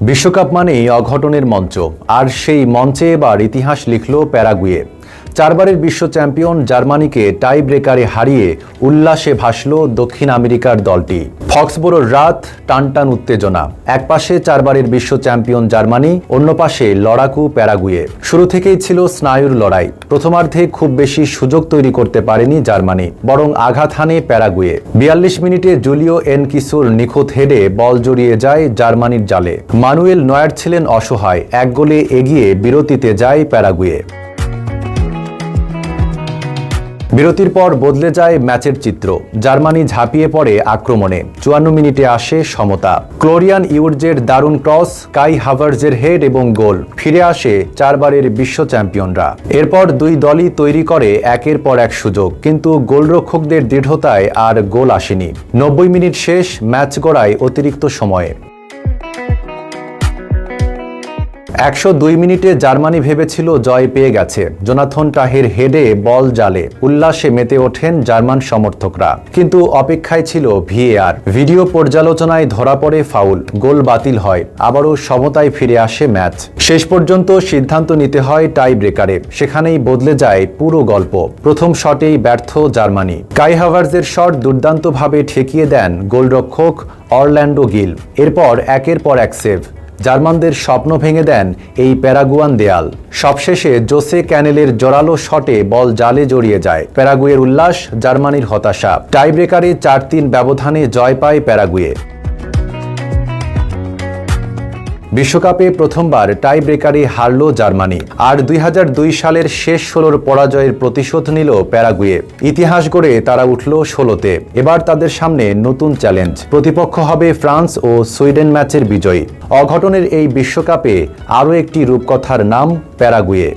বিশ্বকাপ মানেই অঘটনের মঞ্চ, আর সেই মঞ্চে এবার ইতিহাস লিখল প্যারাগুয়ে। চারবারের বিশ্ব চ্যাম্পিয়ন জার্মানিকে টাই ব্রেকারে হারিয়ে উল্লাসে ভাসল দক্ষিণ আমেরিকার দলটি। ফক্সবোরোর রাত, টানটান উত্তেজনা। একপাশে চারবারের বিশ্ব চ্যাম্পিয়ন জার্মানি, অন্য পাশে লড়াকু প্যারাগুয়ে। শুরু থেকেই ছিল স্নায়ুর লড়াই। প্রথমার্ধে খুব বেশি সুযোগ তৈরি করতে পারেনি জার্মানি, বরং আঘাত হানে প্যারাগুয়ে। ৪২ মিনিটে জুলিও এনকিসুর নিখুঁত হেডে বল জড়িয়ে যায় জার্মানির জালে। মানুয়েল নয়ার ছিলেন অসহায়, এক গোলে এগিয়ে বিরতিতে যায় প্যারাগুয়ে। বিরতির পর বদলে যায় ম্যাচের চিত্র। জার্মানি ঝাঁপিয়ে পড়ে আক্রমণে। ৫৪ মিনিটে আসে সমতা। ক্লোরিয়ান ইউর্জের দারুণ ক্রস, কাই হাভার্জের হেড এবং গোল। ফিরে আসে চারবারের বিশ্ব চ্যাম্পিয়নরা। এরপর দুই দলই তৈরি করে একের পর এক সুযোগ, কিন্তু গোলরক্ষকদের দৃঢ়তায় আর গোল আসেনি। ৯০ মিনিট শেষ, ম্যাচ গড়ায় অতিরিক্ত সময়ে। ১০২ মিনিটে জার্মানি ভেবেছিল জয় পেয়ে গেছে। জোনাথন টাহের হেডে বল জালে। উল্লাসে মেতে ওঠেন জার্মান সমর্থকরা, কিন্তু অপেক্ষায় ছিল ভিএআর। ভিডিও পর্যালোচনায় ধরা পড়ে ফাউল, গোল বাতিল হয়, আবারও সমতায় ফিরে আসে ম্যাচ। শেষ পর্যন্ত সিদ্ধান্ত নিতে হয় টাই ব্রেকারে। সেখানেই বদলে যায় পুরো গল্প। প্রথম শটেই ব্যর্থ জার্মানি। কাই হাভার্জের শট দুর্দান্তভাবে ঠেকিয়ে দেন গোলরক্ষক অরল্যান্ডো গিল। এরপর একের পর এক সেভ। জার্মানদের স্বপ্ন ভেঙে দেন এই প্যারাগুয়ান দেয়াল। সবশেষে জোসে ক্যানেলের জোরালো শটে বল জালে জড়িয়ে যায়। প্যারাগুয়ের উল্লাস, জার্মানির হতাশা। টাই ব্রেকারে ৪-৩ ব্যবধানে জয় পায় প্যারাগুয়ে। বিশ্বকাপে প্রথমবার টাই ব্রেকারে হারল জার্মানি, আর ২০০২ সালের শেষ ১৬ পরাজয়ের প্রতিশোধ নিল প্যারাগুয়ে। ইতিহাস গড়ে তারা উঠল ১৬তে। এবার তাদের সামনে নতুন চ্যালেঞ্জ। প্রতিপক্ষ হবে ফ্রান্স ও সুইডেন ম্যাচের বিজয়ী। অঘটনের এই বিশ্বকাপে আরও একটি রূপকথার নাম প্যারাগুয়ে।